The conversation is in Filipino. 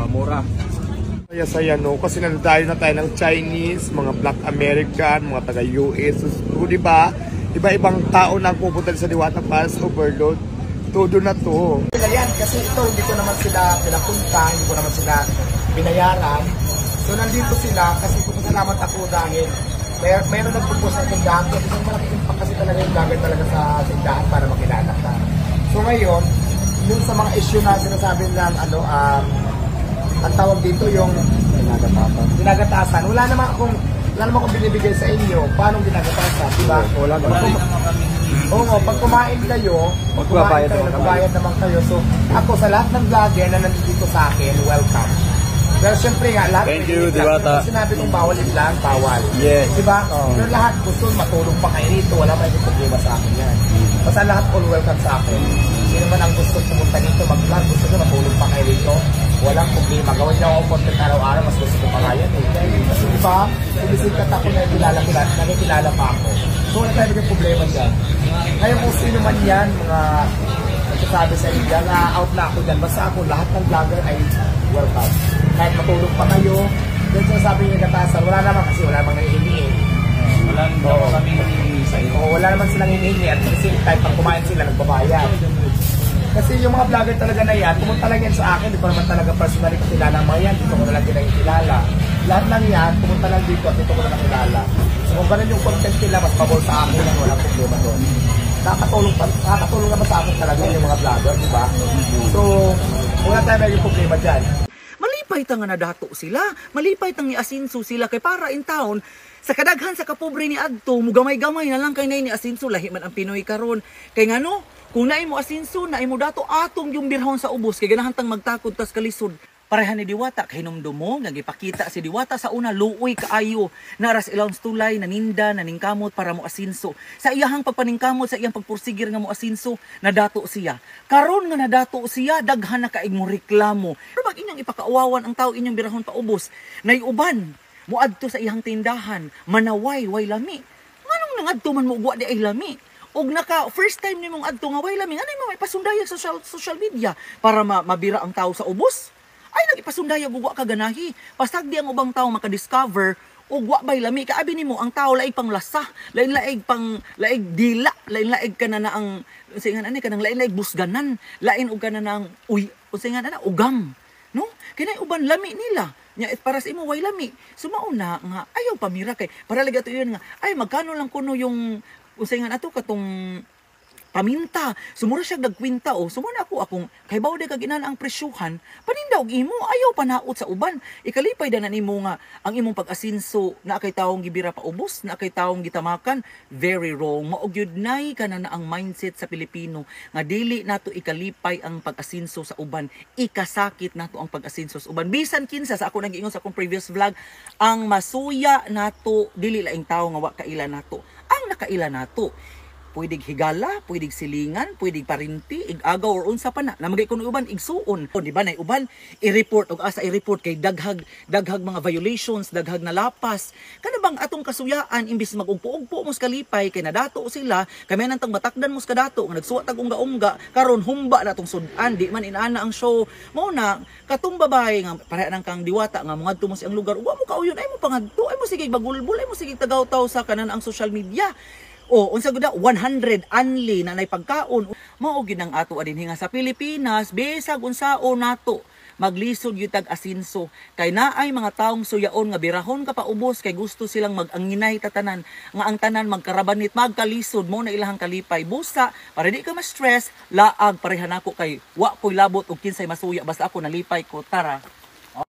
mura. Saya no, kasi nandadayo na tayo ng Chinese, mga Black American, mga taga-US. So, di ba? Iba-ibang tao na pupunta sa Diwata Falls Overload. Todo na to. Yan, kasi ito, hindi ko naman sila pinapunta, hindi ko naman sila binayaran. So, nandito sila kasi salamat ako dahil mayroon nagpupos sa tindahan. Kasi malaking impact kasi talaga yung gagawin talaga sa tindahan para makilala ka. So, ngayon, yung sa mga issue na sinasabi lang, ang tawag dito yung ginagatasan. Wala naman akong binibigay sa inyo. Paano ginagatasan? Diba? Wala naman. Oo, pag kumain kayo, nagbabayad naman kayo. So, ako sa lahat ng vlogger na nandito sa akin, welcome. Pero syempre nga, lahat thank you, Diwata. Sinabi kong bawal lang, bawal. Yes. Diba? Pero lahat gusto matulong pa kayo rito. Wala pa yung problema sa akin yan. Basta lahat all welcome sa akin. Sino man ang gusto pumunta dito mag-vlog, gusto nyo matulong pa kayo rito. Walang problema. Gawin niyo ako content araw-araw, mas gusto ko pa nga yan eh. Kasi diba, bumisikat ako na nakikilala pa ako. So wala tayo yung problema dyan. Ngayon kung sino man yan, mga nagsasabi sa inyo, na-out na ako dyan. Basta ako, lahat ng vlogger ay welcome. Kahit matulog pa kayo, then sinasabi niyo gatasan, wala naman kasi wala namang nangihingi. Wala naman kami hinihingi sa iyo. Wala naman silang hinihingi at kasi kahit pang kumain sila, nagbabayad. Kasi yung mga vlogger talaga na yan, pumunta lang yan sa akin, di ko naman talaga personally kakilala ang mga yan, dito ko na lang din nakikilala. Lahat lang yan, pumunta lang dito at dito ko na nakilala. So kung ganun yung content nila, mas pabor sa akin yan, walang problema doon. Nakakatulong naman sa akin talaga yung mga vlogger, di ba? So, wala tayo may problema dyan. Malipay tang nga nadato sila, malipay tang ni Asinso sila kay para in town. Sa kadaghan sa kapobre ni Adto, mugamay-gamay na lang kay ni Asinso, lahi man ang Pinoy karon. Kay ngano, kung naay mo Asinso, naay mo dato atong yung birhon sa ubos, kay ganahan tang magtakod tas kalisod. Parehan ni Diwata, kay hinumdumo, nagipakita si Diwata sa una, luoy kaayo, naras ilang stulay, naninda, naningkamot para mo Asinso. Sa iyahang pagpaningkamot, sa iyang pagpursigir nga mo Asinso, nadato siya. Karon nga nadato siya, daghan na kaig mo reklamo. Pero bag inyong ipakauwawan ang tao inyong birahon paubos, naiuban, muadto sa iyang tindahan, manaway, way lami. Nganong nangadto man mo ugwa di ay lami? Og naka first time nimong adto nga way lami, anay mo may pasundayag sa social media para mabira ang tao sa ubos? Ay nagipasundayag ugwa ka ganahi. Pasag di ang ubang tao makadiscover ugwa bay lami kaabi nimo ang tao laig pang lasa, lain-laig pang laig dila, lain-laig kana na ang singan ani kanang lain-laig busganan, lain og kana nang singan ana ugam. No? Kinay uban lami nila. Nya para sa imo way lami. Sumauna nga ayaw pamira kay para lagi ato yun nga ay magkano lang kuno yung usingan ato katong paminta. Sumura siya nagkwinta o sumura akong kay bawo de kag inana ang presyuhan paninda og imo ayaw panaot sa uban. Ikalipay da na nimo nga ang imong pag-asinso na kay taong gibira pa ubos, na kay taong gitamakan, very wrong. Mao gyud nay kana na ang mindset sa Pilipino nga dili nato ikalipay ang pag-asinso sa uban, ikasakit nato ang pag-asinso sa uban. Bisan kinsa sa ako nag-ingon sa akong previous vlog, ang masuya nato dili laing tawo nga wa kaila nato. Ang nakaila nato pwedeng higala, pwedeng silingan, pwedeng parinti, igagaw or unsa pa na. Namagay ko uban igsuon. O di ba nay uban i-report og asa i-report kay daghag mga violations, daghag na lapas. Kana bang atong kasuyaan imbis magugpo-ugpo mos kalipay kay nadato sila, kami nang tang batakdan mos kadato nga nagsuwat tag unga-unga karon humba na tong sudan di man inaana ang show. Mao na katong babae nga pareha nang kang Diwata nga moadto mo sa ang lugar. Wa mo kauyon ay mo pangadto, ay mo sige bagulbol, ay mo sige tagaw-taw sa kanan ang social media. O unsa gud 100 only na nay pagkaon mao gid ang ato adin nga sa Pilipinas bisag unsaon nato maglisod gyud tag Asinso kay naay mga taong suyaon nga birahon ka paubos kay gusto silang maganginay tatanan nga ang tanan magkarabanit magkalisod mo na ilahang kalipay busa para di ka ma-stress laag pareha nako kay wa koy labot og kinsay masuya basta ako nalipay ko tara.